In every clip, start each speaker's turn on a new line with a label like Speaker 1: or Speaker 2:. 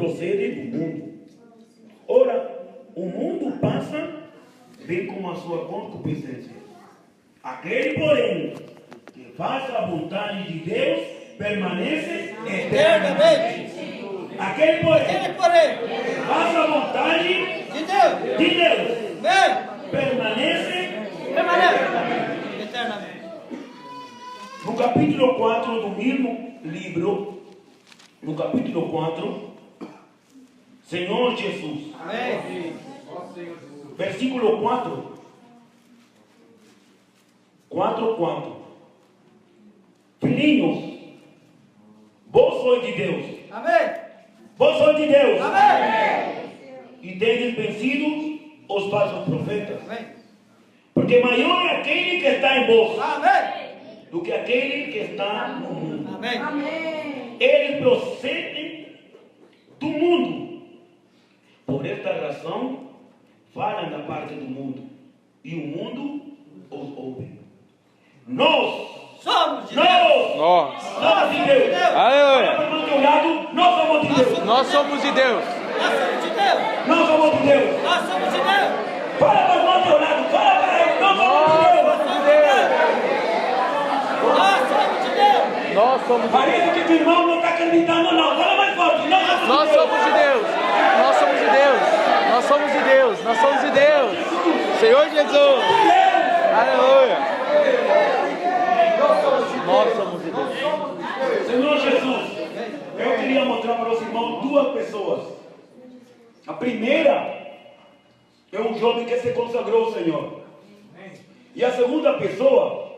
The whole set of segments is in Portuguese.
Speaker 1: procede do mundo. Ora, o mundo passa bem como a sua concupiscência. Aquele, porém, que faz a vontade de Deus, permanece eternamente. Aquele, porém, faz a vontade de Deus, permanece eternamente. No capítulo 4 do mesmo livro, no capítulo 4, Senhor Jesus, amém. Versículo 4, 4. Filhinhos, vós sois de Deus. Amém. Vós sois de Deus. Amém. E tendes vencido os falsos profetas. Amém. Porque maior é aquele que está em vós, amém, do que aquele que está no mundo. Amém. Amém. Eles procedem do mundo. Por esta razão, falam da parte do mundo. E o mundo os ouve. Nós somos de Deus. Nós somos de Deus. Aleluia. Olha para o teu lado, nós somos de Deus.
Speaker 2: Nós somos de Deus.
Speaker 1: Nós somos de Deus. Nós somos de Deus. Nós somos de Deus. Fala para o teu lado, fala para ele. Nós somos de Deus. Nós somos de Deus.
Speaker 2: Nós somos de Deus.
Speaker 1: Parece que teu irmão não está acreditando, não. Fala mais forte.
Speaker 2: Nós somos de Deus. Nós somos de Deus. Nós somos de Deus. Nós somos de Deus. Senhor Jesus. Aleluia. Nós somos de Deus.
Speaker 1: Senhor Jesus, eu queria mostrar para os irmãos duas pessoas. A primeira é um jovem que se consagrou ao Senhor. E a segunda pessoa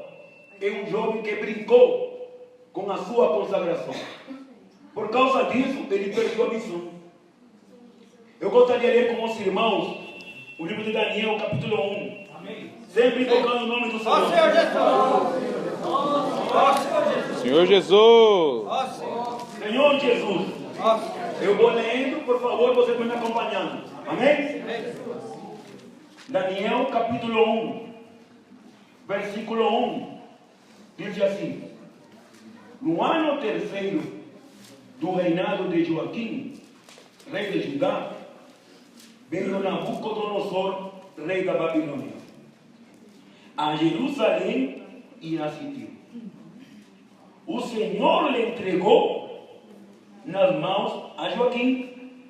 Speaker 1: é um jovem que brincou com a sua consagração. Por causa disso, ele perdeu a missão. Eu gostaria de ler com os irmãos o livro de Daniel, capítulo 1. Amém. Sempre tocando o nome do Senhor.
Speaker 2: Senhor Jesus. Senhor Jesus.
Speaker 1: Senhor Jesus. Eu vou lendo, por favor, você vai me acompanhando. Amém? Daniel, capítulo 1, versículo 1. Diz assim: no ano terceiro do reinado de Joaquim, rei de Judá, veio Nabucodonosor, rei da Babilônia, a Jerusalém e a Sitiu. O Senhor lhe entregou nas mãos a Joaquim.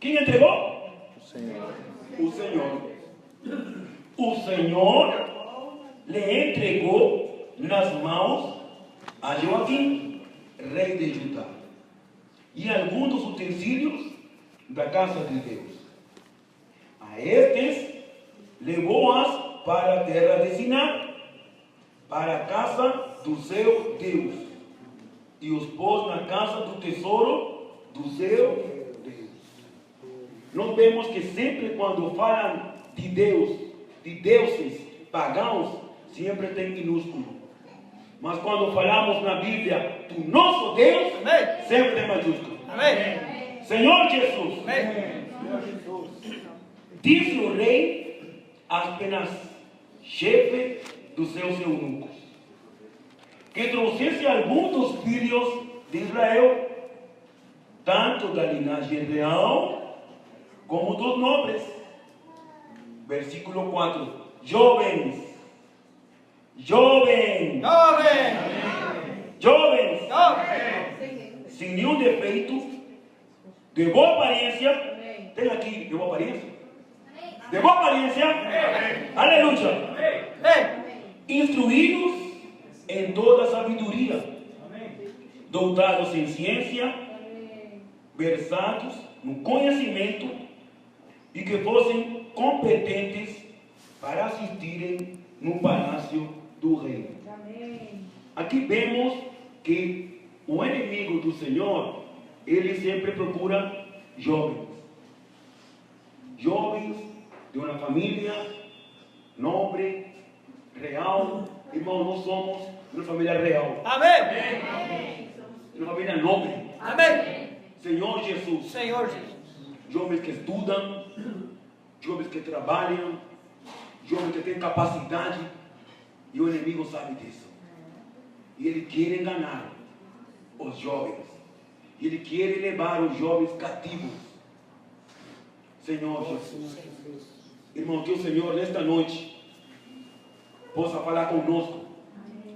Speaker 1: Quem entregou?
Speaker 2: O Senhor.
Speaker 1: O Senhor. O Senhor lhe entregou nas mãos a Joaquim, rei de Judá, e alguns dos utensílios da casa de Deus. A estes levou-as para a terra de Siná, para a casa do seu Deus, e os pôs na casa do tesouro do seu Deus. Nós vemos que sempre quando falam de Deus, de deuses pagãos, sempre tem minúsculo. Mas quando falamos na Bíblia do nosso Deus, amém, sempre tem maiúsculo. Amém. Senhor Jesus. Amém. Disse o rei apenas chefe dos seus eunucos que trouxesse algum dos filhos de Israel, tanto da linhagem real como dos nobres. Versículo 4: jovens, sem nenhum defeito, de boa aparência. Tem aqui, de boa aparência? De boa aparência. Aleluia. Instruídos em toda sabedoria, doutados em ciência, versados no conhecimento, e que fossem competentes para assistirem no palácio do rei. Aqui vemos que o inimigo do Senhor, ele sempre procura jovens. Jovens de uma família nobre, real. Irmão, nós somos uma família real. Amém. Uma família nobre. Amém. Senhor Jesus. Jovens que estudam, jovens que trabalham, jovens que têm capacidade, e o inimigo sabe disso. E ele quer enganar os jovens. E Ele quer levar os jovens cativos. Senhor Jesus. Irmão, que o Senhor nesta noite possa falar conosco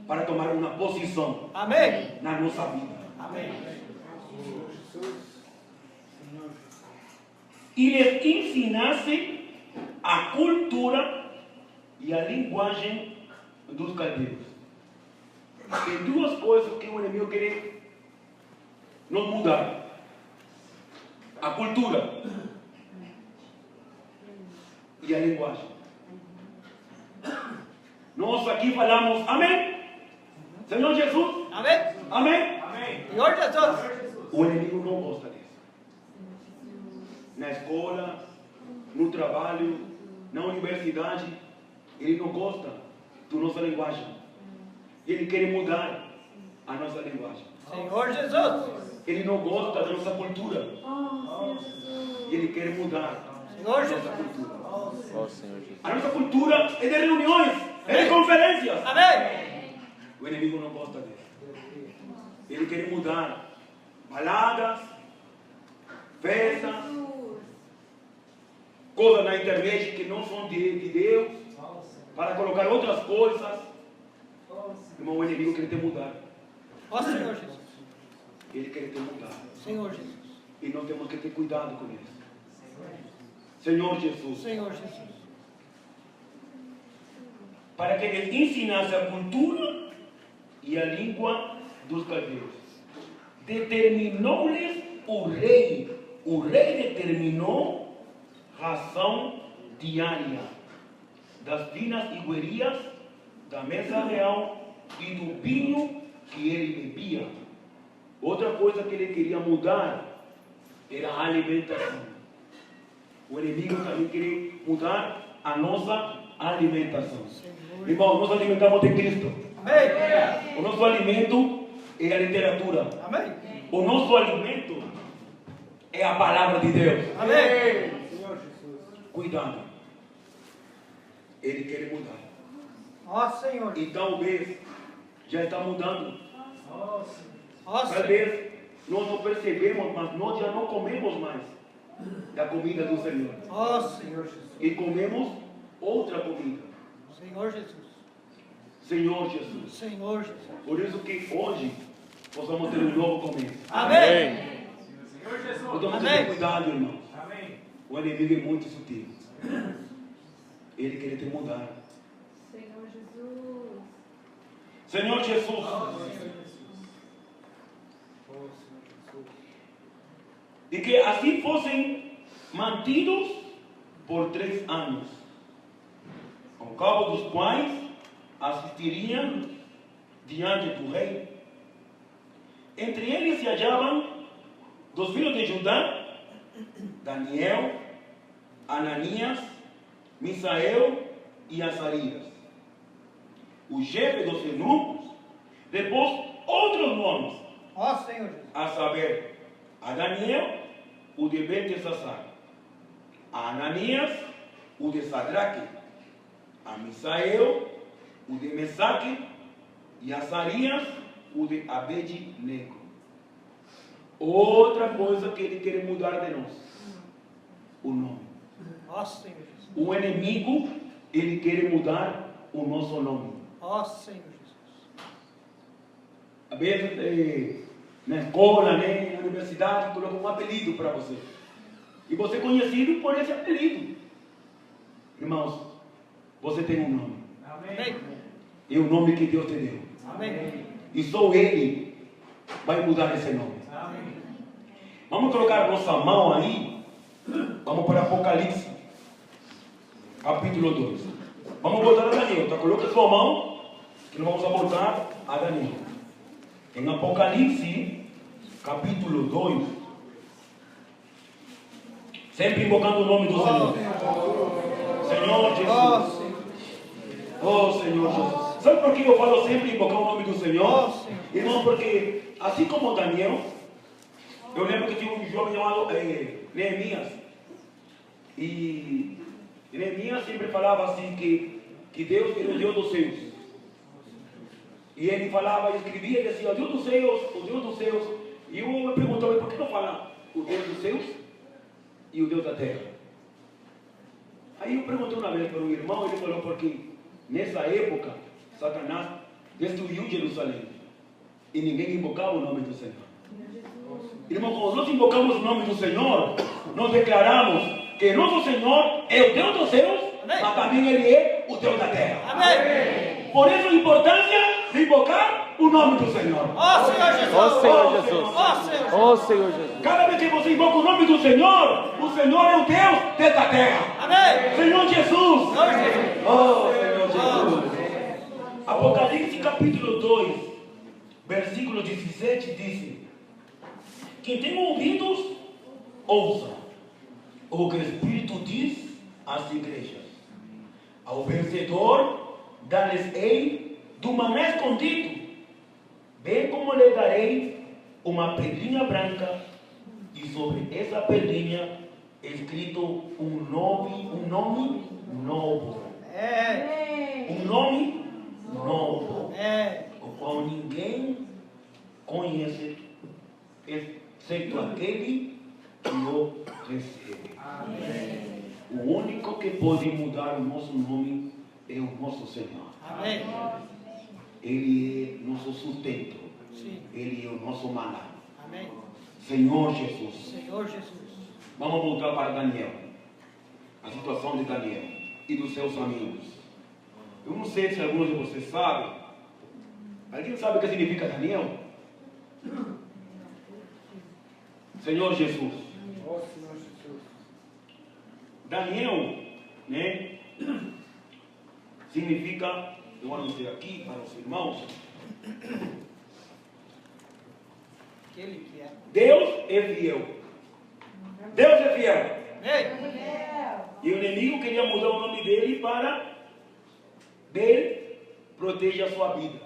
Speaker 1: para tomar uma posição.
Speaker 3: Amém.
Speaker 1: Na nossa vida.
Speaker 3: Amém.
Speaker 1: E lhes ensinasse a cultura e a linguagem dos caldeus. Tem duas coisas que o inimigo quer nos mudar: a cultura e a linguagem. Nós aqui falamos amém. Senhor Jesus.
Speaker 3: Amém.
Speaker 1: Amém.
Speaker 3: Amém. Senhor Jesus.
Speaker 1: O inimigo não gosta disso. Na escola, no trabalho, na universidade, ele não gosta da nossa linguagem. Ele quer mudar a nossa linguagem.
Speaker 3: Senhor Jesus.
Speaker 1: Ele não gosta da nossa cultura. Ele quer mudar
Speaker 3: Senhor
Speaker 1: a nossa
Speaker 3: Jesus.
Speaker 1: cultura.
Speaker 2: Ó Senhor Jesus.
Speaker 1: A nossa cultura é de reuniões, é de conferências.
Speaker 3: Amém.
Speaker 1: O inimigo não gosta disso. Ele quer mudar baladas, festas, coisas na internet que não são de Deus, para colocar outras coisas. Irmão, o inimigo quer te mudar.
Speaker 3: Ó Senhor Jesus.
Speaker 1: Ele quer te mudar.
Speaker 3: Senhor Jesus.
Speaker 1: E nós temos que ter cuidado com isso. Senhor Jesus.
Speaker 3: Senhor Jesus.
Speaker 1: Para que eles ensinassem a cultura e a língua dos caldeus. Determinou-lhes o rei. O rei determinou ração diária das finas iguarias, da mesa real e do vinho que ele bebia. Outra coisa que ele queria mudar era a alimentação. O inimigo também queria mudar a nossa alimentação. Irmão, nós alimentamos de Cristo.
Speaker 3: Amém.
Speaker 1: O nosso alimento é a literatura.
Speaker 3: Amém.
Speaker 1: O nosso alimento é a palavra de Deus.
Speaker 3: Amém.
Speaker 1: Cuidado. Ele quer mudar.
Speaker 3: Ó Senhor.
Speaker 1: E talvez já está mudando.
Speaker 3: Ó Senhor.
Speaker 1: Talvez nós não percebemos, mas nós já não comemos mais da comida do Senhor.
Speaker 3: Ó Senhor Jesus.
Speaker 1: E comemos outra comida.
Speaker 3: Senhor Jesus.
Speaker 1: Senhor Jesus.
Speaker 3: Senhor Jesus.
Speaker 1: Por isso que hoje possamos ter um novo começo.
Speaker 3: Amém.
Speaker 1: Nós temos que
Speaker 3: Amém.
Speaker 1: ter cuidado, irmão. O inimigo é muito sutil. Ele quer te mudar.
Speaker 4: Senhor Jesus.
Speaker 1: Senhor Jesus. E que assim fossem mantidos por 3 anos, ao cabo dos quais assistiriam diante do rei. Entre eles se hallavam dos filhos de Judá, Daniel, Ananias, Misael e Azarias. O chefe dos eunucos depois outros nomes,
Speaker 3: Ó Senhor Jesus.
Speaker 1: a saber, a Daniel, o de Beltesazar, a Ananias, o de Sadraque, a Misael, o de Mesaque, e a Azarias, o de Abed-nego. Outra coisa que ele quer mudar de nós, o nome.
Speaker 3: Ó Senhor Jesus.
Speaker 1: O inimigo, ele quer mudar o nosso nome.
Speaker 3: Ó Senhor Jesus.
Speaker 1: Às vezes, na escola, né, na universidade, colocam um apelido para você. E você é conhecido por esse apelido. Irmãos, você tem um nome.
Speaker 3: Amém.
Speaker 1: E o nome que Deus te deu.
Speaker 3: Amém.
Speaker 1: E só Ele vai mudar esse nome.
Speaker 3: Amém.
Speaker 1: Vamos colocar a nossa mão aí. Vamos para Apocalipse, capítulo 2. Vamos voltar a Daniel. Tá? Coloque sua mão, que nós vamos voltar a Daniel. Em Apocalipse, capítulo 2. Sempre invocando o nome do Senhor. Senhor
Speaker 3: Ó
Speaker 1: Jesus.
Speaker 3: Senhor.
Speaker 1: Oh Senhor Jesus. Sabe por que eu falo sempre invocar o nome do Senhor?
Speaker 3: Oh, Senhor.
Speaker 1: Irmão, porque assim como Daniel, eu lembro que tinha um jovem chamado Neemias. E Neemias sempre falava assim que Deus era o Deus dos céus. E ele falava, escrevia e dizia, o Deus dos céus E eu me perguntava, por que não fala o Deus dos céus e o Deus da terra? Aí eu perguntei uma vez para um irmão, ele falou porque nessa época Satanás destruiu Jerusalém e ninguém invocava o nome do Senhor. Irmão, quando nós invocamos o nome do Senhor, nós declaramos que nosso Senhor é o Deus dos céus, mas também Ele é o Deus da terra.
Speaker 3: Amém.
Speaker 1: Por isso a importância de invocar o nome do Senhor.
Speaker 3: Ó Senhor Jesus.
Speaker 2: Ó Senhor Jesus.
Speaker 3: Ó Senhor.
Speaker 2: Ó Senhor Jesus.
Speaker 1: Cada vez que você invoca o nome do Senhor, o Senhor é o Deus desta terra.
Speaker 3: Amém.
Speaker 1: Senhor Jesus.
Speaker 3: Senhor Jesus.
Speaker 1: Oh, Senhor Jesus. Apocalipse capítulo 2, versículo 17 diz: quem tem ouvidos, ouça o que o Espírito diz às igrejas. Ao vencedor, dar-lhes-ei do maná escondido, bem como lhe darei uma pedrinha branca, e sobre essa pedrinha escrito um nome novo. Um nome novo, o qual ninguém conhece, exceto aquele que o recebe. Amém. O único que pode mudar o nosso nome é o nosso Senhor.
Speaker 3: Amém.
Speaker 1: Ele é nosso sustento.
Speaker 3: Sim.
Speaker 1: Ele é o nosso maná.
Speaker 3: Amém.
Speaker 1: Senhor Jesus.
Speaker 3: Senhor Jesus.
Speaker 1: Vamos voltar para Daniel. A situação de Daniel e dos seus amigos. Eu não sei se alguns de vocês sabem. Alguém sabe o que significa Daniel? Senhor Jesus. Daniel, né? Significa, eu vou dizer aqui para os irmãos,
Speaker 3: Aquele que é.
Speaker 1: Deus é fiel. Deus é fiel.
Speaker 3: Amém.
Speaker 1: E o inimigo queria mudar o nome dele para Bel, proteja a sua vida.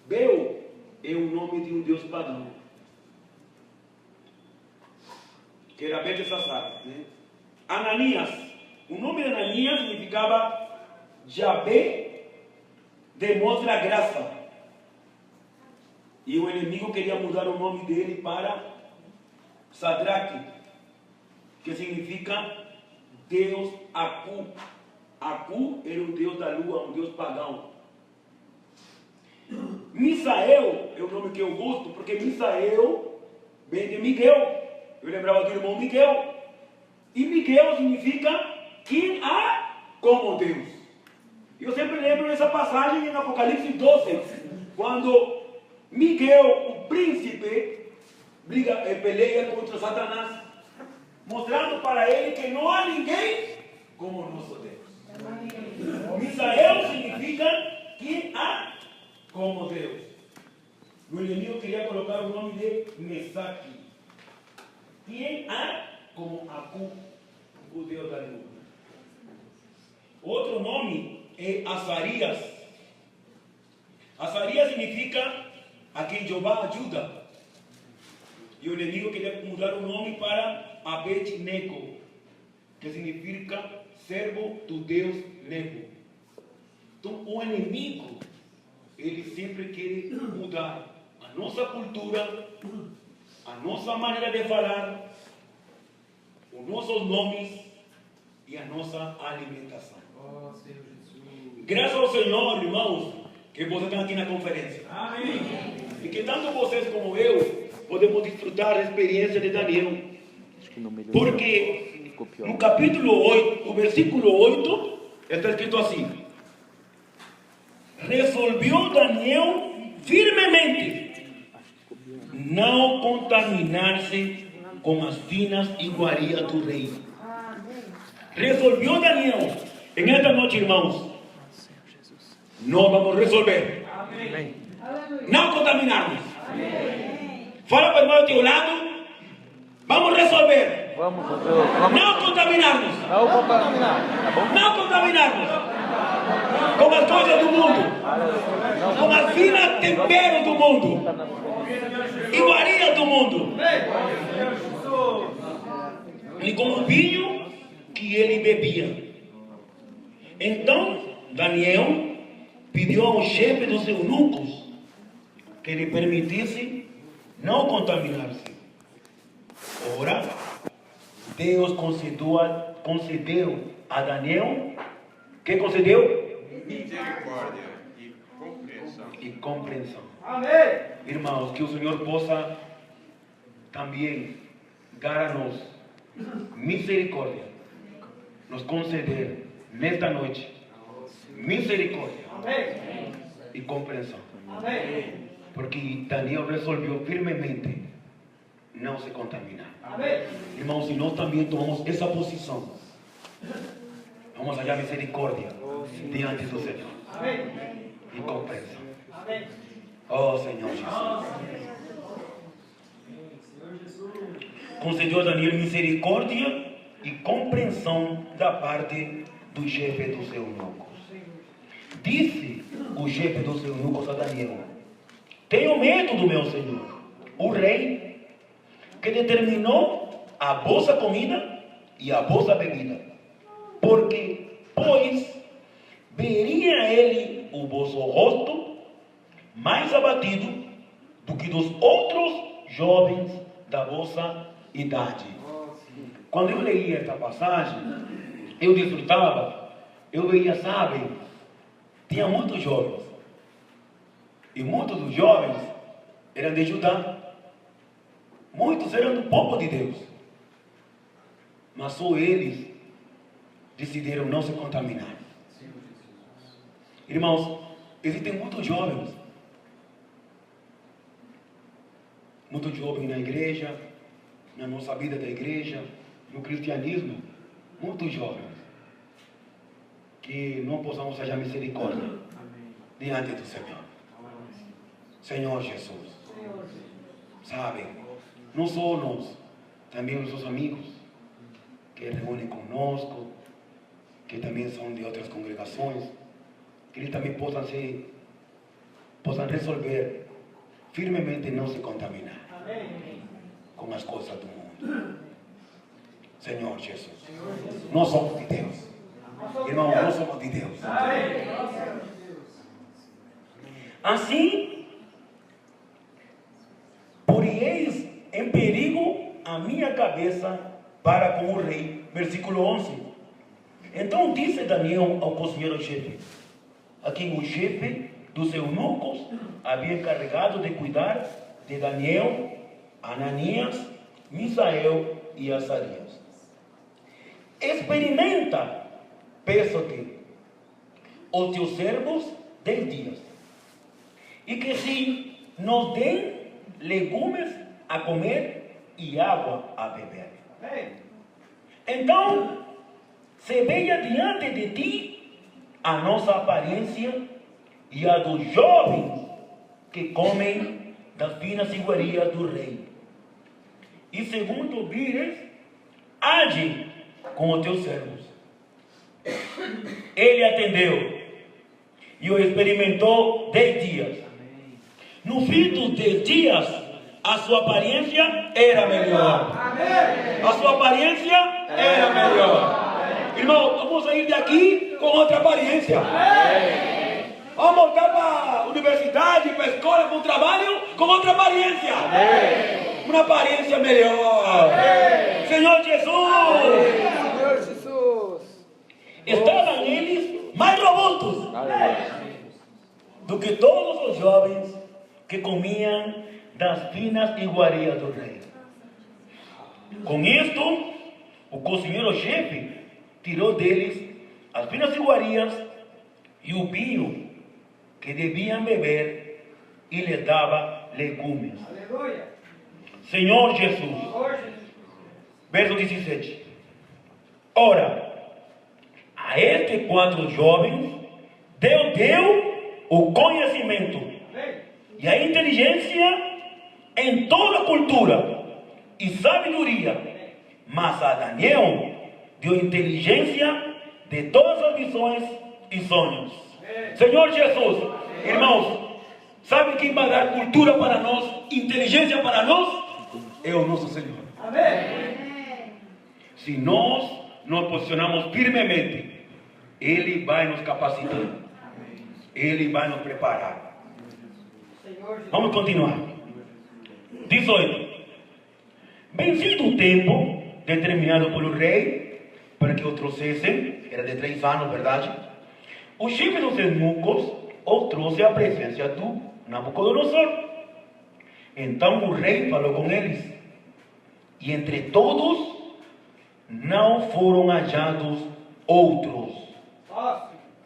Speaker 1: Bel é o nome de um Deus pagão, que era Beltesazar, né? Ananias, o nome de Ananias significava Javé demonstra graça. E o inimigo queria mudar o nome dele para Sadraque, que significa Deus Aku. Aku era um deus da lua, um deus pagão. Misael é o nome que eu gosto, porque Misael vem de Miguel. Eu lembrava do irmão Miguel. E Miguel significa quem há como Deus. Eu sempre lembro dessa passagem em Apocalipse 12, quando Miguel, o príncipe, peleia contra Satanás, mostrando para ele que não há ninguém como o nosso Deus. Misael significa quem há como Deus. O inimigo queria colocar o nome de Mesaque. Quem há como Aku, o Deus da lua. Outro nome é Azarias. Azarias significa a quem Jeová ajuda. E o inimigo queria mudar o nome para Abed-nego, que significa servo do Deus Nego. Então o inimigo, ele sempre quer mudar a nossa cultura, a nossa maneira de falar, os nossos nomes e a nossa alimentação.
Speaker 3: Ó Senhor Jesus.
Speaker 1: Graças ao Senhor, irmãos, que vocês estão aqui na conferência.
Speaker 3: Amém.
Speaker 1: E que tanto vocês como eu podemos desfrutar da experiência de Daniel. Porque no capítulo 8, o versículo 8, está escrito assim: resolveu Daniel firmemente não contaminar-se com as finas iguarias do rei. Resolveu Daniel. Em esta noite, irmãos, nós vamos resolver.
Speaker 3: Amém.
Speaker 1: Não contaminarmos. Fala para o irmão do teu lado. Vamos resolver.
Speaker 2: Vamos, vamos.
Speaker 1: Não contaminarmos.
Speaker 2: Não contaminar, tá bom?
Speaker 1: Não contaminarmos com as coisas do mundo, com as finas temperos do mundo, iguarias do mundo, e com o vinho que ele bebia. Então Daniel pediu ao chefe dos eunucos que lhe permitisse não contaminar-se. Ora, Deus concedeu a Daniel, que concedeu?
Speaker 5: Misericórdia e compreensão.
Speaker 1: E compreensão.
Speaker 3: Amém.
Speaker 1: Irmãos, que o Senhor possa também dar a nós misericórdia, nos conceder nesta noite misericórdia
Speaker 3: Amém.
Speaker 1: e compreensão.
Speaker 3: Amém.
Speaker 1: Porque Daniel resolveu firmemente não se contaminar.
Speaker 3: Amém.
Speaker 1: Irmãos, se nós também tomamos essa posição, vamos hallar misericórdia diante do Senhor
Speaker 3: Amém.
Speaker 1: e compreensão.
Speaker 3: Amém.
Speaker 1: Oh Senhor Jesus. Concedeu a Daniel misericórdia e compreensão da parte do chefe dos eunucos. Disse o chefe dos eunucos a Daniel: tenho medo do meu senhor, o rei, que determinou a vossa comida e a vossa bebida, porque, pois, veria ele o vosso rosto mais abatido do que dos outros jovens da vossa idade. Quando eu leía esta passagem, eu desfrutava, eu veia, sabe, tinha muitos jovens, e muitos dos jovens eram de Judá, muitos eram do povo de Deus, mas só eles decidiram não se contaminar. Irmãos, existem muitos jovens na igreja, na nossa vida da igreja, no cristianismo, muitos jovens, que não possamos achar misericórdia diante do Senhor. Senhor Jesus, sabem, não só nós, também os nossos amigos que reúnem conosco, que também são de outras congregações, que eles também possam resolver firmemente não se contaminar com as coisas do mundo. Senhor Jesus, nós somos de Deus. Irmão, nós somos de Deus. Assim, poreis em perigo a minha cabeça para com o rei. Versículo 11. Então disse Daniel ao conselheiro-chefe, a quem o chefe dos eunucos havia encarregado de cuidar de Daniel, Ananias, Misael e Azarias: experimenta, peço-te, os teus servos 10 dias, e que se nos deem legumes a comer e água a beber. Então se veja diante de ti a nossa aparência e a dos jovens que comem das finas iguarias do rei. E segundo vires, age com os teus servos. Ele atendeu e o experimentou 10 dias. No fim dos 10 dias, a sua aparência era melhor. A sua aparência era melhor. Irmão, vamos sair daqui com outra aparência. Vamos voltar para a universidade, para a escola, para o trabalho, com outra aparência. Uma aparência melhor. Senhor Jesus.
Speaker 2: Senhor Jesus.
Speaker 1: Estavam eles mais robustos do que todos os jovens que comiam das finas iguarias do rei. Com isto, o cozinheiro-chefe tirou deles as finas iguarias e o vinho que deviam beber e lhes dava legumes.
Speaker 3: Aleluia.
Speaker 1: Senhor Jesus. Verso 17. Ora, a estes 4 jovens Deus deu o conhecimento e a inteligência em toda a cultura e sabedoria, mas a Daniel deu inteligência de todas as visões e sonhos. Senhor Jesus, irmãos, sabe quem vai dar cultura para nós, inteligência para nós? É o nosso Senhor.
Speaker 3: Amém.
Speaker 1: Se nós nos posicionamos firmemente, Ele vai nos capacitar. Ele vai nos preparar. Vamos continuar. 18. Vencido o tempo determinado pelo rei para que o trouxessem, era de 3 anos, verdade? O chefe dos eunucos o trouxe à presença do Nabucodonosor. Então o rei falou com eles, e entre todos não foram achados outros.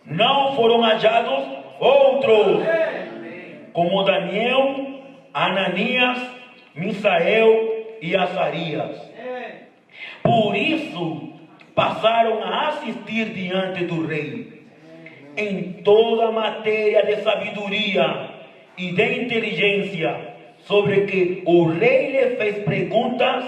Speaker 1: Não foram achados outros, como Daniel, Ananias, Misael e Azarias. Por isso passaram a assistir diante do rei em toda matéria de sabedoria e de inteligência, sobre que o rei lhe fez perguntas,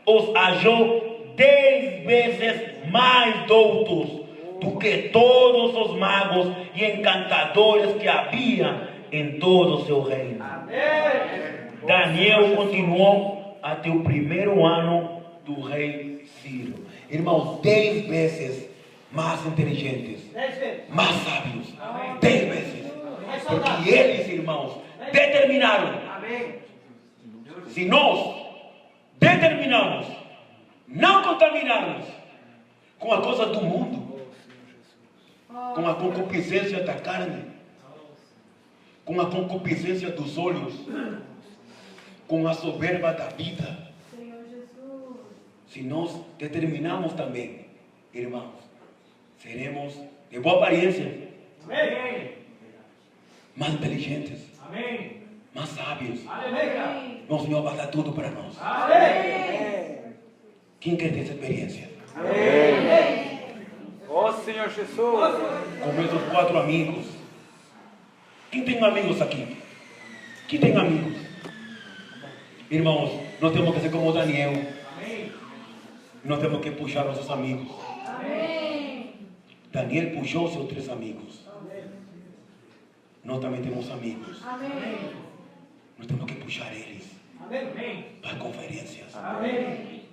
Speaker 1: os achou 10 vezes mais doutos do que todos os magos e encantadores que havia em todo o seu reino. Daniel continuou até o 1º ano do rei Ciro. Irmãos, 10 vezes mais inteligentes, mais sábios, 10 vezes. Porque eles, irmãos, determinaram. Se nós determinamos não contaminarmos com a coisa do mundo, com a concupiscência da carne, com a concupiscência dos olhos, com a soberba da vida,
Speaker 4: Senhor Jesus.
Speaker 1: se nós determinamos também, irmãos, seremos de boa aparência, mais inteligentes, mais sábios.
Speaker 4: Amém.
Speaker 1: O Senhor vai dar tudo para nós. Quem quer ter essa experiência?
Speaker 2: Ó Senhor Jesus.
Speaker 1: Com meus 4 amigos. Quem tem amigos aqui? Quem tem amigos? Irmãos, nós temos que ser como Daniel. Nós temos que puxar nossos amigos.
Speaker 4: Amém.
Speaker 1: Daniel puxou seus 3 amigos. Nós também temos amigos.
Speaker 4: Amém.
Speaker 1: Nós temos que puxar eles para conferências,
Speaker 4: Amém.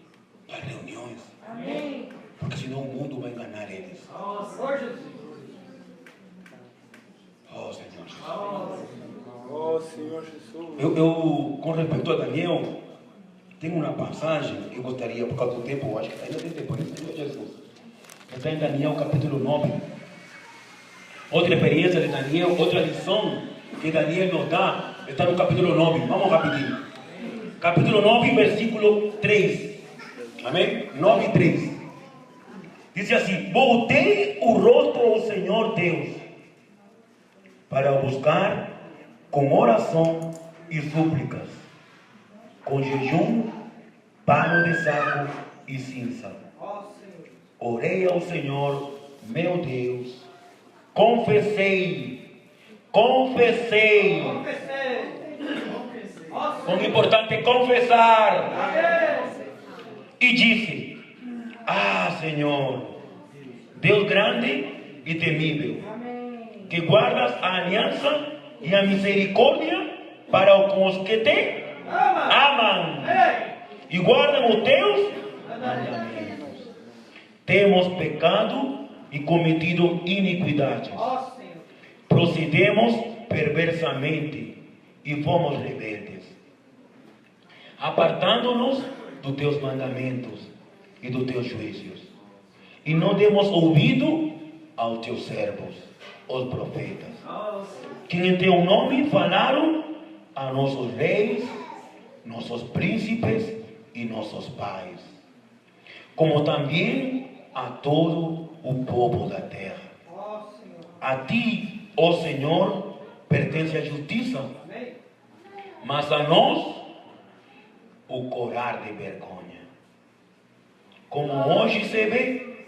Speaker 1: para reuniões,
Speaker 4: Amém.
Speaker 1: porque senão o mundo vai enganar eles. Oh, Senhor Jesus.
Speaker 2: Ó Senhor Jesus.
Speaker 1: Eu, com respeito a Daniel, tem uma passagem que eu gostaria, por causa do tempo, eu acho que ainda tem tempo, Senhor Jesus. Está em Daniel capítulo 9. Outra experiência de Daniel, outra lição que Daniel nos dá, está no capítulo 9. Vamos rapidinho. Capítulo 9, versículo 3. Amém? 9 e 3. Diz assim: voltei o rosto ao Senhor Deus para o buscar com oração e súplicas, com jejum, pano de saco e cinza. Orei ao Senhor, meu Deus, confessei. Como importante é confessar. E disse: ah, Senhor, Deus grande e temível, que guardas a aliança e a misericórdia para com os que te amam e guardam os teus mandamentos. Temos pecado e cometido iniquidades. Procedemos perversamente e fomos rebeldes, apartando-nos dos teus mandamentos e dos teus juízos, e não demos ouvido aos teus servos, os profetas, que em teu nome falaram a nossos reis, nossos príncipes e nossos pais, como também a todo o povo da terra. A ti, ó Senhor, pertence a justiça, mas a nós o corar de vergonha. Como hoje se vê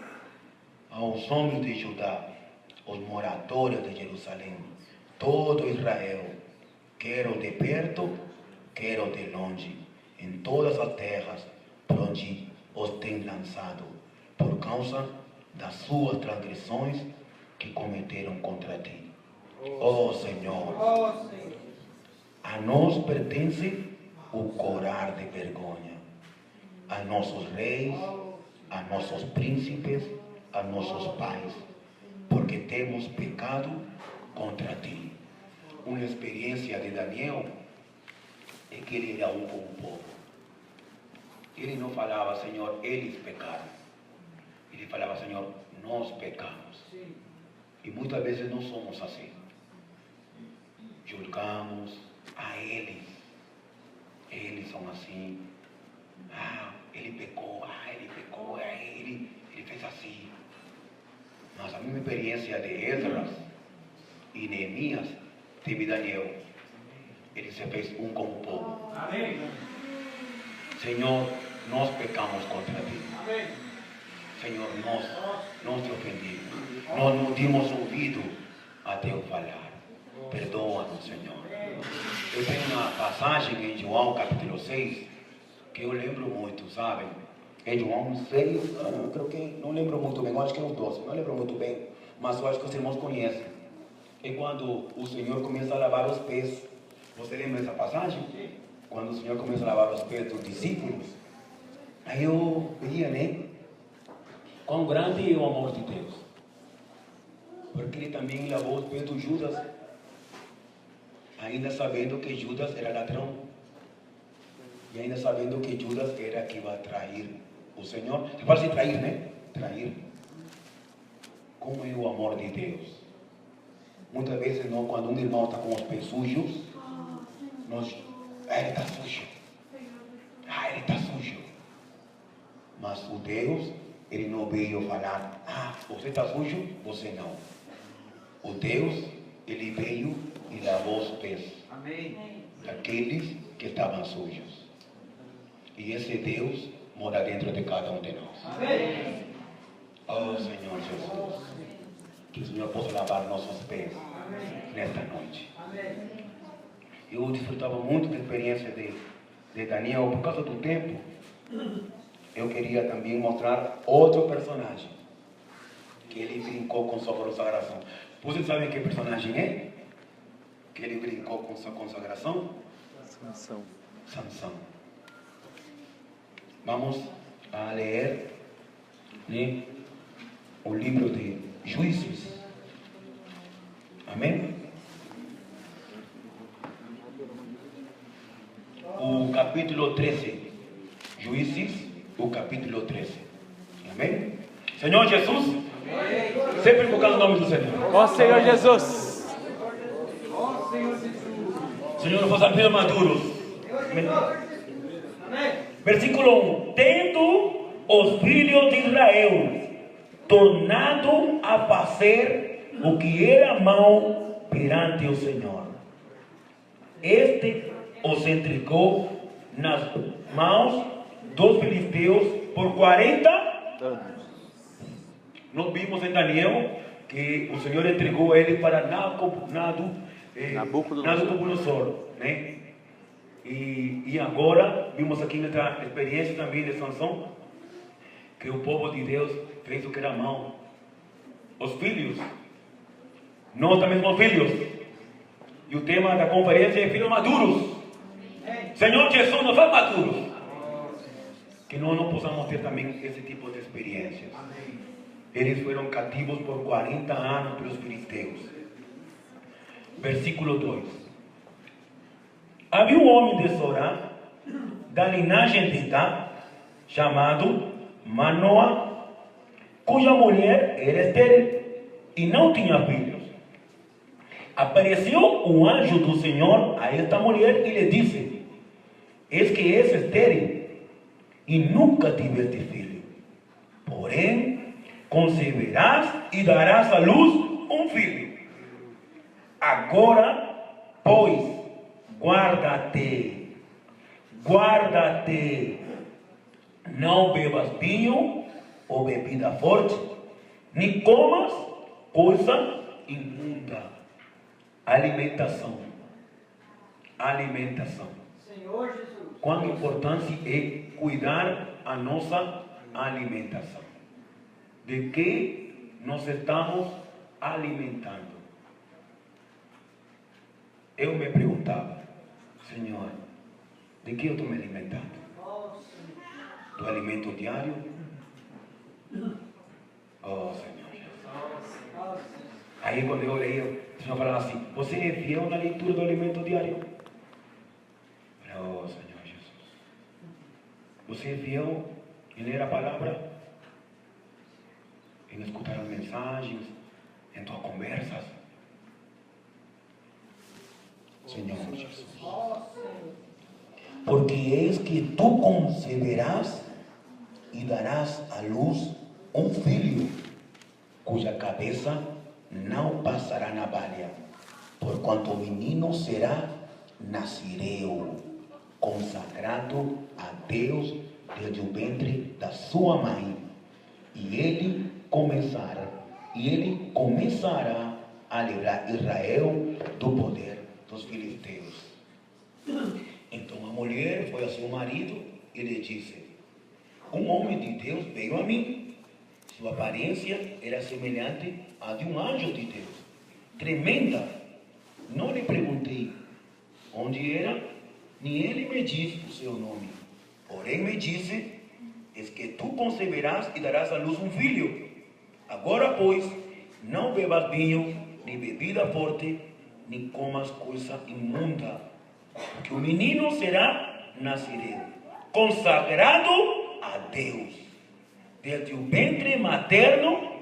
Speaker 1: aos homens de Judá, os moradores de Jerusalém, todo Israel, quero de perto, quero de longe, em todas as terras por onde os tem lançado, por causa das suas transgressões que cometeram contra ti. Ó Senhor, a nós pertence o corar de vergonha, a nossos reis, a nossos príncipes, a nossos pais, porque temos pecado contra ti. Uma experiência de Daniel é que ele era um com o povo. ele não falava, Senhor, eles pecaram. Ele falava, Senhor, nós pecamos. E muitas vezes não somos assim. Julgamos a eles. Eles são assim. Ele pecou, ele fez assim. Mas a minha experiência de Esdras e Neemias teve Daniel. Ele se fez um com o povo.
Speaker 3: Amém.
Speaker 1: Senhor, nós pecamos contra ti.
Speaker 3: Amém.
Speaker 1: Senhor, nós te ofendimos. Nós não dimos ouvido a teu falar. Perdoa-nos, Senhor. Eu tenho uma passagem em João capítulo 6 que eu lembro muito, sabe? Em João 6, eu creio que não lembro muito bem, eu acho que é o 12, não lembro muito bem, mas eu acho que os irmãos conhecem. É quando o Senhor começa a lavar os pés. Você lembra dessa passagem? Quando o Senhor começa a lavar os pés dos discípulos. Aí eu via, né? Quão grande é o amor de Deus. Porque Ele também lavou os pés de Judas, ainda sabendo que Judas era ladrão. E ainda sabendo que Judas era que ia trair o Senhor. Você pode se trair, né? Trair. Como é o amor de Deus. Muitas vezes, não, quando um irmão está com os pés sujos, ele está sujo. Ele está sujo. Mas o Deus, Ele não veio falar, você está sujo, você não. O Deus, Ele veio e lavou os pés.
Speaker 3: Amém.
Speaker 1: Daqueles que estavam sujos. E esse Deus mora dentro de cada um de nós.
Speaker 3: Amém.
Speaker 1: Oh Senhor Jesus, que o Senhor possa lavar nossos pés nesta noite.
Speaker 3: Amém.
Speaker 1: Eu desfrutava muito da experiência de Daniel. Por causa do tempo, eu queria também mostrar outro personagem que ele brincou com sua consagração. Vocês sabem que personagem é? Que ele brincou com sua consagração? Sansão. Vamos a ler, né, o livro de Juízes. Amém? O capítulo 13. Juízes, o capítulo 13. Amém? Senhor Jesus, sempre invocando o nome do Senhor.
Speaker 2: Ó Senhor Jesus.
Speaker 3: Ó Senhor Jesus.
Speaker 1: Senhor, vos apelo maduros.
Speaker 3: Amém.
Speaker 1: Versículo 1. Tendo os filhos de Israel tornado a fazer o que era mal perante o Senhor, este os entregou nas mãos dos filisteus por 40 anos. Nós vimos em Daniel que o Senhor entregou ele para Nabucodonosor, né? E agora vimos aqui nessa experiência também de Sansão que o povo de Deus fez o que era mal. Os filhos, nós também somos filhos. E o tema da conferência é filhos maduros. Senhor Jesus, nos faz maduros. Que nós não possamos ter também esse tipo de experiências. Eles foram cativos por 40 anos pelos filisteus. Versículo 2. Havia um homem de Zorá, da linhagem de Dan, chamado Manoá, cuja mulher era estéril e não tinha filhos. Apareceu um anjo do Senhor a esta mulher e lhe disse: eis que és estéril e nunca tiveste filho, porém conceberás e darás à luz um filho. Agora, pois, guarda-te, não bebas vinho ou bebida forte, nem comas coisa imunda. Alimentação.
Speaker 3: Senhor Jesus.
Speaker 1: Quão importante é cuidar a nossa alimentação. De que nós estamos alimentando? Eu me perguntava, Senhor, de que eu estou me alimentando? Do alimento diário? Oh, Senhor Jesus. Aí quando eu leio, o Senhor falava assim: você é fiel na leitura do alimento diário? Oh, Senhor Jesus. Você é fiel em ler a palavra? Em escutar as mensagens? Em tuas conversas? Senhor Jesus. Porque eis que tu conceberás e darás à luz um filho, cuja cabeça não passará navalha, porquanto o menino será nazireu, consagrado a Deus desde o ventre da sua mãe, e ele começará a livrar Israel do poder dos filisteus. Então a mulher foi a seu marido e lhe disse: um homem de Deus veio a mim. Sua aparência era semelhante à de um anjo de Deus, tremenda. Não lhe perguntei onde era, nem ele me disse o seu nome. Porém me disse: eis que tu conceberás e darás à luz um filho. Agora, pois, não bebas vinho, nem bebida forte, nem comas coisa imunda, porque o menino será nazireu, consagrado a Deus, desde o ventre materno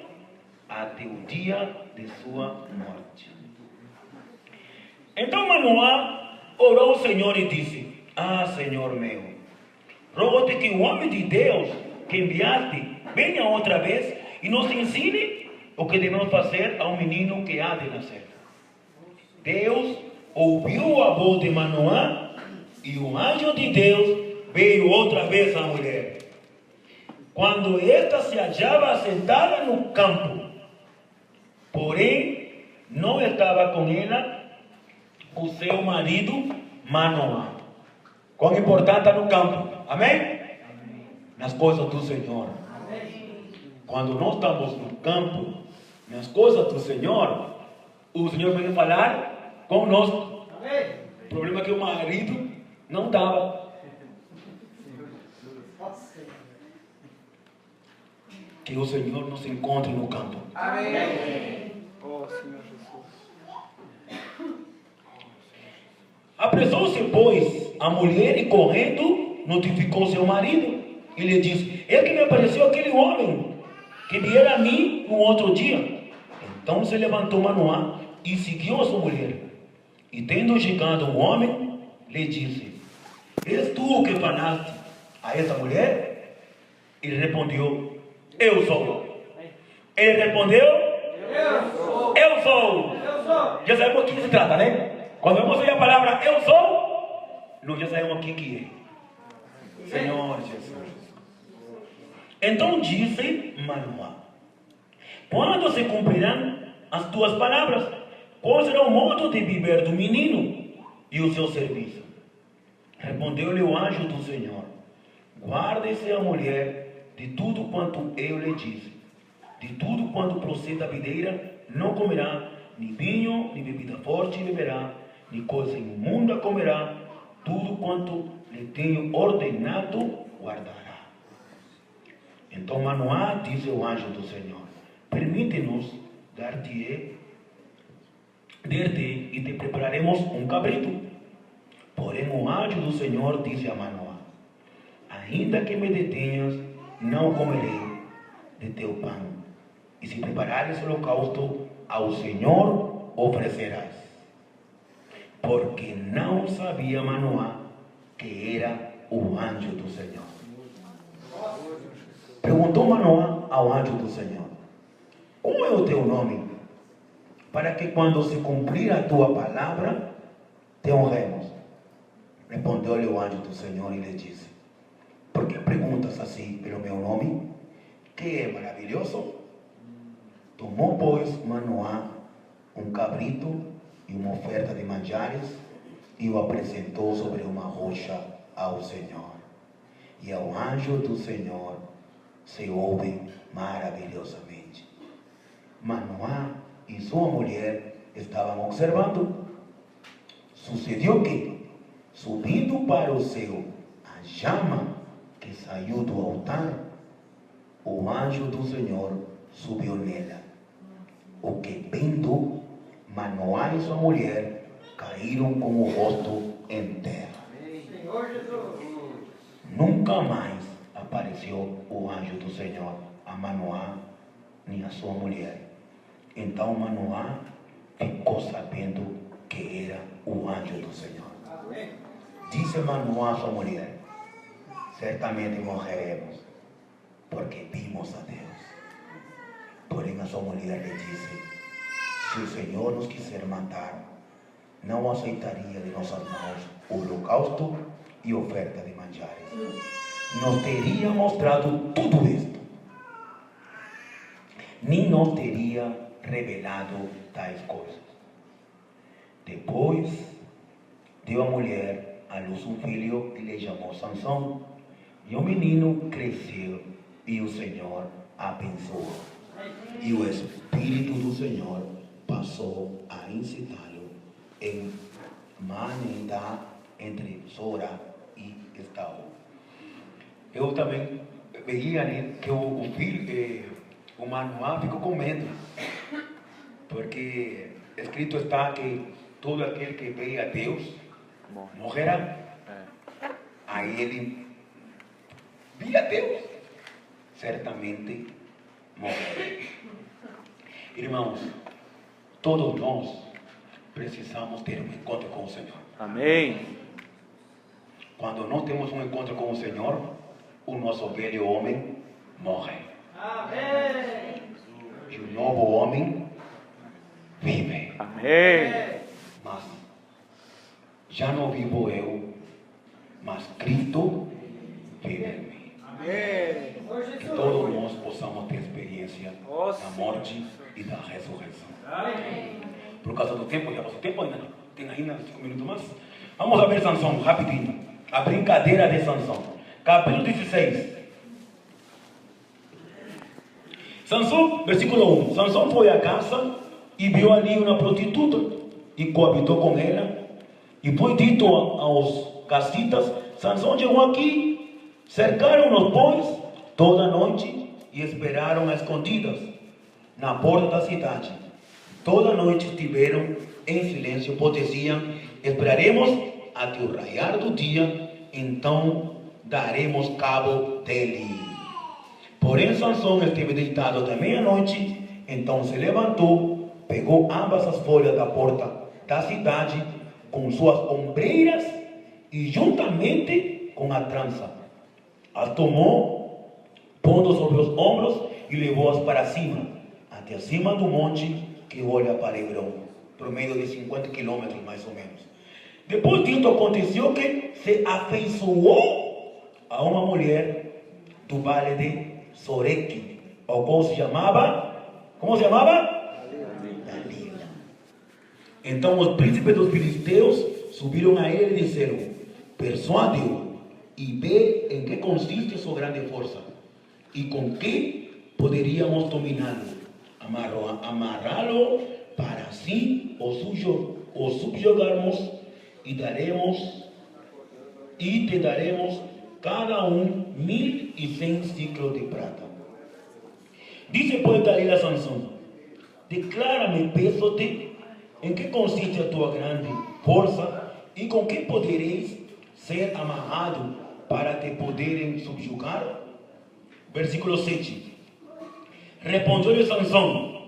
Speaker 1: até o dia de sua morte. Então Manoá orou ao Senhor e disse: ah, Senhor meu, rogo-te que o homem de Deus que enviaste venha outra vez e nos ensine o que devemos fazer ao menino que há de nascer. Deus ouviu a voz de Manoá, e o anjo de Deus veio outra vez à mulher, quando esta se hallava sentada no campo. Porém, não estava com ela o seu marido Manoá. Quão importante está no campo, amém? Nas coisas do Senhor. Quando nós estamos no campo, nas coisas do Senhor, o Senhor vai falar conosco. O problema é que o marido não estava. Que o Senhor nos encontre no campo.
Speaker 3: Amém.
Speaker 2: Oh, Senhor Jesus.
Speaker 1: Apressou-se, pois, a mulher e correndo notificou seu marido e lhe disse: é que me apareceu aquele homem que viera a mim no outro dia. Então se levantou Manoá e seguiu a sua mulher. E tendo chegado o homem, lhe disse: és tu o que falaste a esta mulher? Ele respondeu: eu sou. Ele respondeu:
Speaker 3: Eu sou.
Speaker 1: eu sou.
Speaker 3: Eu sou.
Speaker 1: Já sabemos o que se trata, né? Quando vamos ouvir a palavra eu sou, nós já sabemos o que é. Senhor Jesus. Então disse Manoá: quando se cumprirão as tuas palavras? Qual será o modo de viver do menino e o seu serviço? Respondeu-lhe o anjo do Senhor: guarde-se a mulher de tudo quanto eu lhe disse. De tudo quanto procede da videira não comerá, nem vinho, nem bebida forte beberá, nem coisa imunda comerá. Tudo quanto lhe tenho ordenado guardará. Então Manoá disse ao anjo do Senhor: permite-nos dar-te e te prepararemos um cabrito. Porém o anjo do Senhor disse a Manoá: ainda que me detenhas, não comerei de teu pão. E se preparares holocausto, ao Senhor oferecerás. Porque não sabia Manoá que era o anjo do Senhor. Perguntou Manoá ao anjo do Senhor: como é o teu nome? Para que quando se cumprir a tua palavra, te honremos. Respondeu-lhe o anjo do Senhor e lhe disse: por que perguntas assim pelo meu nome? Que é maravilhoso? Tomou, pois, Manoá um cabrito e uma oferta de manjares e o apresentou sobre uma rocha ao Senhor. E ao anjo do Senhor se ouve maravilhosamente. Manoá e sua mulher estavam observando. Sucedeu que, subindo para o céu a chama que saiu do altar, o anjo do Senhor subiu nela. O que vendo, Manoá e sua mulher caíram com o rosto em terra.
Speaker 3: Senhor Jesus.
Speaker 1: Nunca mais apareceu o anjo do Senhor a Manoá e a sua mulher. Então Manoá ficou sabendo que era o anjo do Senhor. Disse Manoá a sua mulher: certamente morreremos, porque vimos a Deus. Porém a sua mulher lhe disse: se o Senhor nos quiser matar, não aceitaria de nossas mãos o holocausto e oferta de manjares. Nos teria mostrado tudo isto, nem nos teria revelado tais coisas. Depois deu a mulher à luz um filho que lhe chamou Sansão, e o menino cresceu e o Senhor abençoou. E o Espírito do Senhor passou a incitá-lo em manidar entre Sora e Estaú. Eu também veia que o filho, o Manoá ficou com medo, porque escrito está que todo aquele que vê a Deus morrerá. Aí ele via Deus, certamente morrerá. Irmãos, todos nós precisamos ter um encontro com o Senhor.
Speaker 2: Amém.
Speaker 1: Quando não temos um encontro com o Senhor, o nosso velho homem morre.
Speaker 3: Amém.
Speaker 1: E o novo homem vive.
Speaker 2: Amém.
Speaker 1: Mas já não vivo eu, mas Cristo vive em mim.
Speaker 2: Amém.
Speaker 1: Que todos nós possamos ter experiência da morte e da ressurreição. Por causa do tempo, já passou tempo ainda não? Tem ainda 5 minutos mais? Vamos a ver Sansão, rapidinho. A brincadeira de Sansão. Capítulo 16. Sansão, versículo 1. Sansão foi à casa e viu ali uma prostituta e coabitou com ela. E foi dito aos casitas: Sansão chegou aqui. Cercaram-nos, pois, toda a noite e esperaram a escondidas na porta da cidade. Toda a noite estiveram em silêncio, pois diziam: esperaremos até o raiar do dia, então daremos cabo dele. Porém Sansão esteve deitado até meia-noite. Então se levantou, pegou ambas as folhas da porta da cidade com suas ombreiras e juntamente com a trança, as tomou, pondo sobre os ombros, e levou-as para cima, até acima do monte que olha para Hebrão, por meio de 50 quilômetros mais ou menos. Depois disso aconteceu que se afeiçoou a uma mulher do vale de Soreque, ou como se chamava? Dalila. Então os príncipes dos filisteus subiram a ele e disseram: persuade-o e vê em que consiste sua grande força, e com que poderíamos dominá-lo, amarrá-lo para assim o subjugarmos, e te daremos cada 1.100 ciclos de prata. Disse, pois, Dalila a Sansão: declara-me, peço-te, em que consiste a tua grande força, e com que podereis ser amarrado para te poderem subjugar? Versículo 7. Respondeu-lhe Sansão: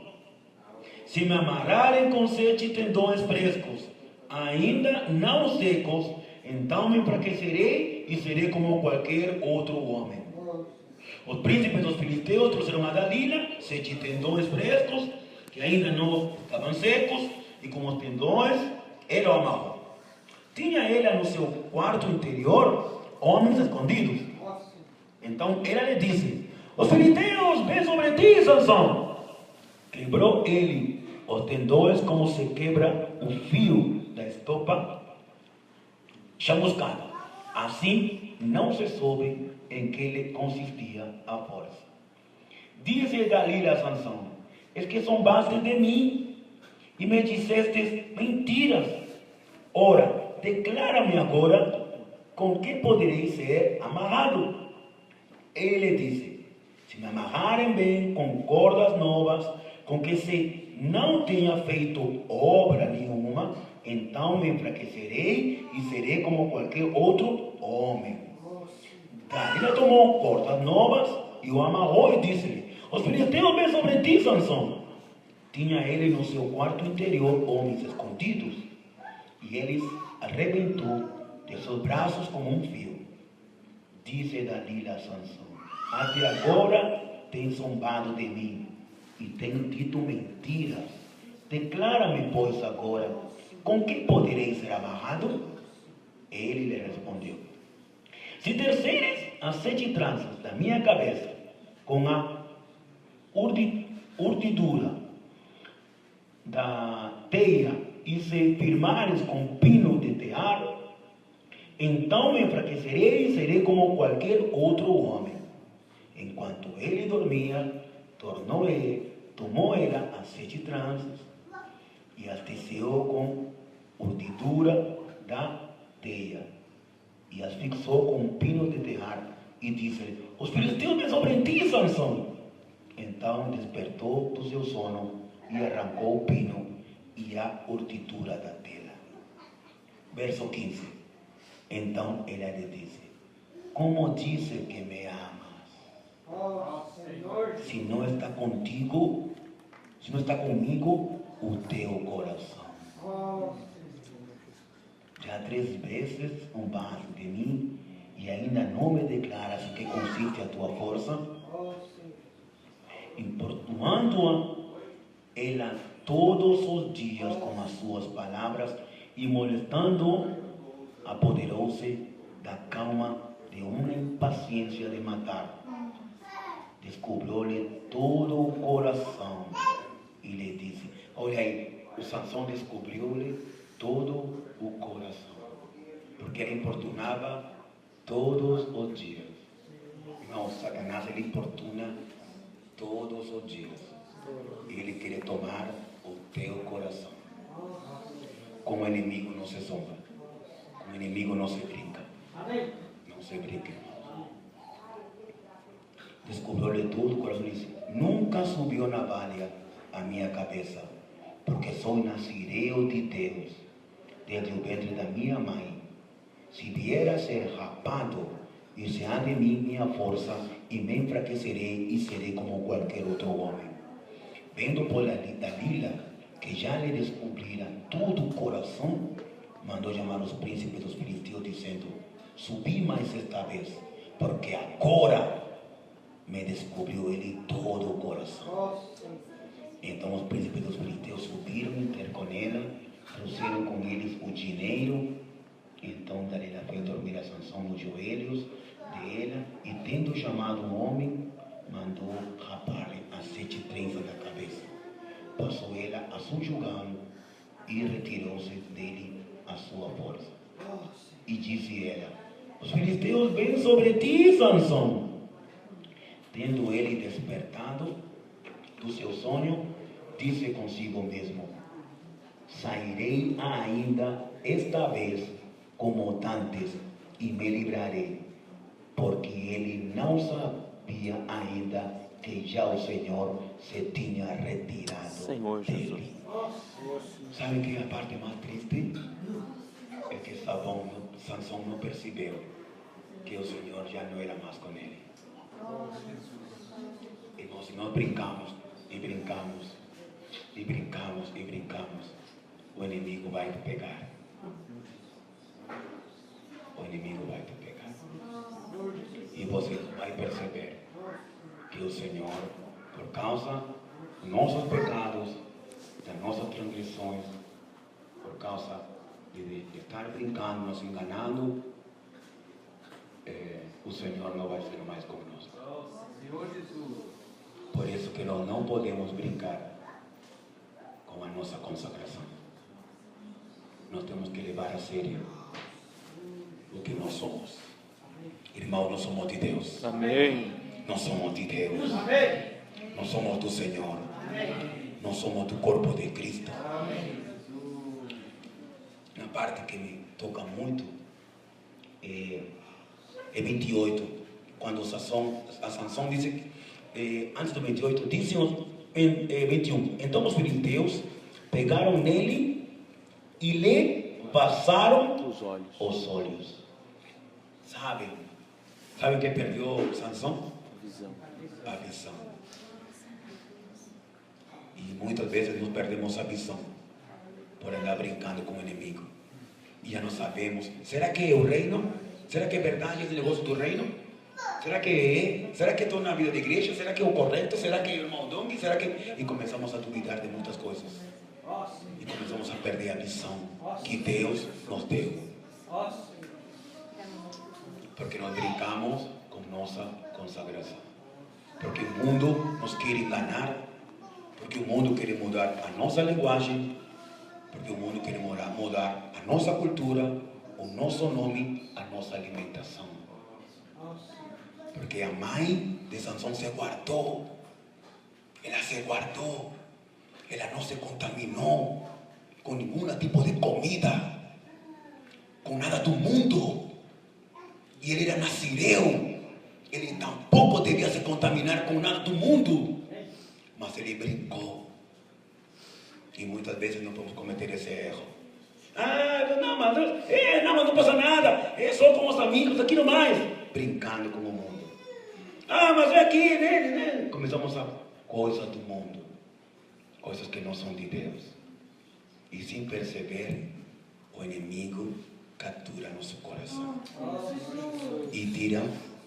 Speaker 1: se me amarrarem com 7 tendões frescos, ainda não secos, então me enfraquecerei e serei como qualquer outro homem. Os príncipes dos filisteus trouxeram a Dalila 7 tendões frescos, que ainda não estavam secos, e com os tendões ele o amarrou. Tinha ela no seu quarto interior homens escondidos. Então ela lhe disse: os filisteus vêm sobre ti, Sansão. Quebrou ele os tendões como se quebra o fio da estopa chamuscada. Assim não se soube em que lhe consistia a força. Disse Dalila a Sansão: es que zombaste de mim e me disseste mentiras. Ora, declara-me agora com que poderei ser amarrado. Ele disse: se me amarrarem bem com cordas novas, com que se não tenha feito obra nenhuma, então me enfraquecerei e serei como qualquer outro homem. Dalila tomou cortas novas e o amarrou e disse-lhe: os filisteus vêm sobre ti, Sansão. Tinha ele no seu quarto interior homens escondidos, e eles arrebentou de seus braços como um fio. Disse Dalila a Sansão: até agora tens zombado de mim e tenho dito mentiras. Declara-me, pois, agora, com que poderei ser amarrado? Ele lhe respondeu: se terceires as 7 tranças da minha cabeça com a urdidura da teia e se firmares com pino de tear, então me enfraquecerei e serei como qualquer outro homem. Enquanto ele dormia, tomou ela as 7 tranças e as teceu com urdidura da teia e as fixou com um pino de tear e disse-lhe: os filisteus vêm sobre ti, Sansão. Então despertou do seu sono e arrancou o pino e a urdidura da tela. Verso 15. Então ela lhe disse: como disse que me amas, se não está contigo, se não está comigo o teu coração. Já 3 vezes zombaste de mim e ainda não me declaras em que consiste a tua força. Importunando-a ela todos os dias com as suas palavras e molestando-o, apoderou-se da calma de uma impaciência de matar. Descobriu-lhe todo o coração e lhe disse: olha aí, o Sansão descobriu-lhe todo o coração, porque ele importunava todos os dias. Não, Satanás ele importuna todos os dias. Ele quer tomar o teu coração. Com o inimigo não se zomba, com o inimigo não se brinca. Não se brinca, irmãos. Descobriu-lhe todo o coração e disse: nunca subiu navalha a minha cabeça, porque sou nazireu de Deus desde o ventre da minha mãe. Se vier a ser rapado, usará de mim minha força e me enfraquecerei e serei como qualquer outro homem. Vendo por Dalila que já lhe descobrira todo o coração, mandou chamar os príncipes dos filisteus, dizendo: subi mais esta vez, porque agora me descobriu ele todo o coração. Então os príncipes dos filisteus subiram ter com ela, trouxeram com eles o dinheiro. Então Dalila foi dormir a Sansão nos joelhos dela, e tendo chamado um homem, mandou rapar-lhe as 7 tranças da cabeça. Passou ela a subjugá-lo e retirou-se dele a sua força. E disse ela: os filisteus vêm sobre ti, Sansão. Tendo ele despertado do seu sonho, disse consigo mesmo: sairei ainda esta vez como antes e me livrarei, porque ele não sabia ainda que já o Senhor se tinha retirado
Speaker 2: Senhor Jesus.
Speaker 1: dele. Sabe que a parte mais triste é que Sansão não percebeu que o Senhor já não era mais com ele. Irmãos, se nós brincamos e brincamos e brincamos e brincamos, o inimigo vai te pegar. O inimigo vai te pegar. E você vai perceber que o Senhor, por causa dos nossos pecados, das nossas transgressões, por causa de estar brincando, nos enganando, o Senhor não vai ser mais conosco. Por isso que nós não podemos brincar com a nossa consagração. Nós temos que levar a sério o que nós somos. Irmãos, nós somos de Deus.
Speaker 2: Amém.
Speaker 1: Nós somos de Deus.
Speaker 3: Amém.
Speaker 1: Nós somos do Senhor.
Speaker 3: Amém.
Speaker 1: Nós somos do corpo de Cristo.
Speaker 3: Amém.
Speaker 1: Na parte que me toca muito é 28, quando a Sansão disse, antes do 28, disse 21, então os filisteus pegaram nele e lhe passaram
Speaker 2: Os olhos.
Speaker 1: os olhos. Sabe, ¿Sabe qué perdió Sansón?
Speaker 2: Visão.
Speaker 1: A visão. E muitas vezes nós perdemos a visão por andar brincando com o inimigo. E já não sabemos, será que é o reino? Será que é verdade esse negócio do reino? Será que é? Será que estou na vida de igreja? Será que é o correto? Será que é o irmão Dong? Será que... E começamos a duvidar de muitas coisas. E começamos a perder a visão que Deus nos deu. Porque nós brincamos com nossa consagração. Porque o mundo nos quer enganar. Porque o mundo quer mudar a nossa linguagem. Porque o mundo quer mudar a nossa cultura, o nosso nome, a nossa alimentação. Porque a mãe de Sansão se guardou. Ela se guardou. Ela não se contaminou com nenhum tipo de comida, com nada do mundo. E ele era nazireu. Ele tampouco devia se contaminar com nada do mundo. Mas ele brincou. E muitas vezes não podemos cometer esse erro. Mas não passa nada. É só com os amigos, aqui não mais. Brincando com o mundo. Mas é aqui, né? Começamos a coisas do mundo. Coisas que não são de Deus. E sem perceber, o inimigo captura nosso coração. E tira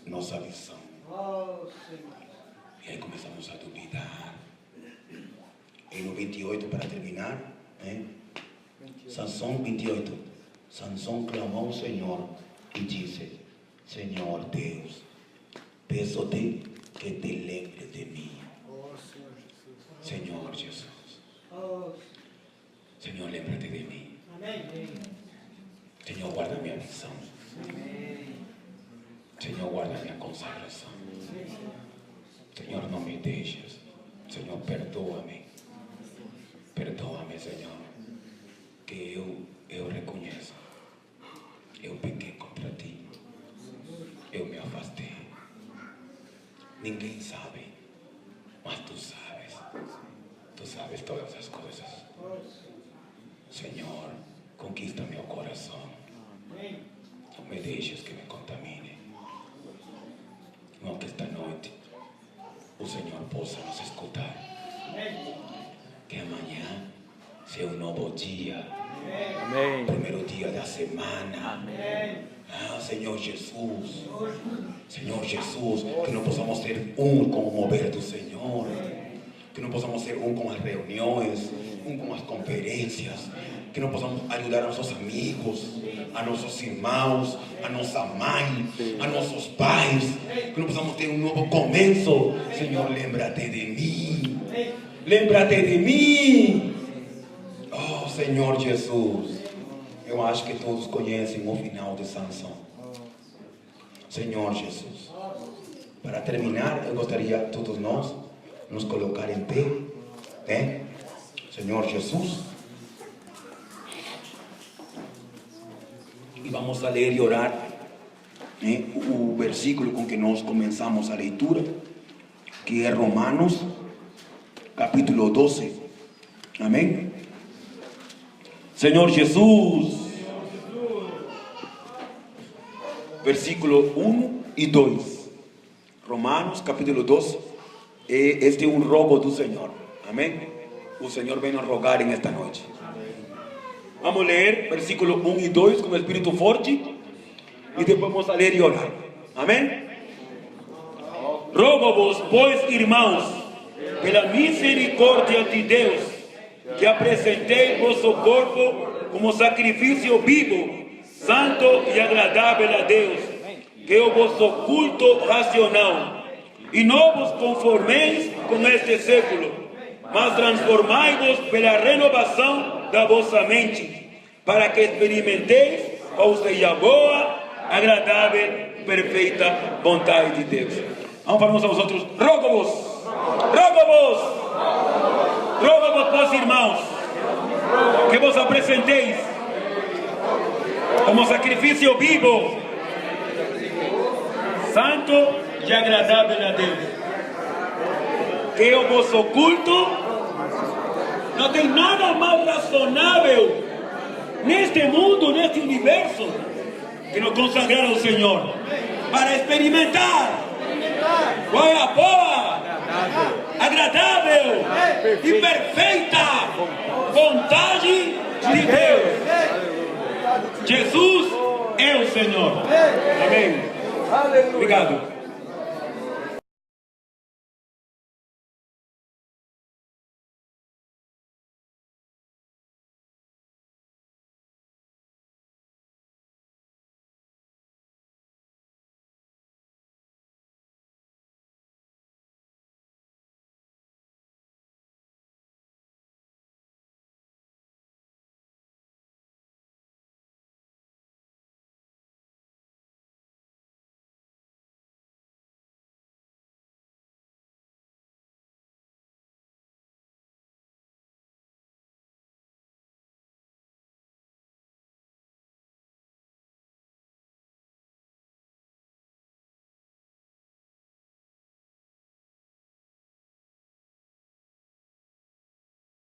Speaker 1: nossa visão. E aí começamos a duvidar. E no 28, para terminar, Sansão 28. Sansão clamou ao Senhor e disse: Senhor Deus, peço-te que te lembres de mim. Senhor Jesus. Senhor, lembra-te de mim. Senhor, guarda minha visão. Senhor, guarda minha consagração. Senhor, não me deixes. Senhor, perdoa-me. Perdoa-me, Senhor, que eu reconheço. Eu pequei contra ti. Eu me afastei. Ninguém sabe, mas tu sabes. Tu sabes todas as coisas. Senhor, conquista meu coração. Não me deixes que me contamine. Não que esta noite o Senhor possa nos escutar. Que amanhã seja um novo dia.
Speaker 2: Amém.
Speaker 1: Primeiro dia da semana.
Speaker 2: Amém.
Speaker 1: Senhor Jesus. Senhor Jesus, que não possamos ser um com o mover do Senhor. Que não possamos ser um com as reuniões, um com as conferências. Que não possamos ajudar a nossos amigos, a nossos irmãos, a nossa mãe, a nossos pais. Que não possamos ter um novo começo. Senhor, lembra-te de mim. Lembra-te de mim. Oh, Senhor Jesus. Eu acho que todos conhecem o final de Sansão. Senhor Jesus. Para terminar, eu gostaria todos nós nos colocar em pé. Senhor Jesus. E vamos a ler e orar o versículo com que nós começamos a leitura, que é Romanos capítulo 12. Amém? Senhor Jesus. Versículo 1 e 2. Romanos capítulo 12. Este é um rogo do Senhor. Amém? O Senhor vem nos rogar em esta noite. Vamos ler versículo 1 e 2 com o Espírito forte. E depois vamos a ler e orar. Amém? Rogo-vos, pois, irmãos, pela misericórdia de Deus, que apresentei vosso corpo como sacrifício vivo, santo e agradável a Deus, que é o vosso culto racional. E não vos conformeis com este século, mas transformai-vos pela renovação da vossa mente, para que experimenteis qual seja a boa, agradável, perfeita vontade de Deus. Vamos para uns aos outros. Rogo-vos, pois, irmãos, que vos apresenteis como sacrifício vivo, santo e agradável a Deus, que é o vosso culto. Não tem nada mais razonável neste mundo, neste universo, que nos consagrar ao Senhor. para experimentar qual é a boa, agradável e perfeita vontade de Deus. Jesus é o Senhor. Amém. Obrigado.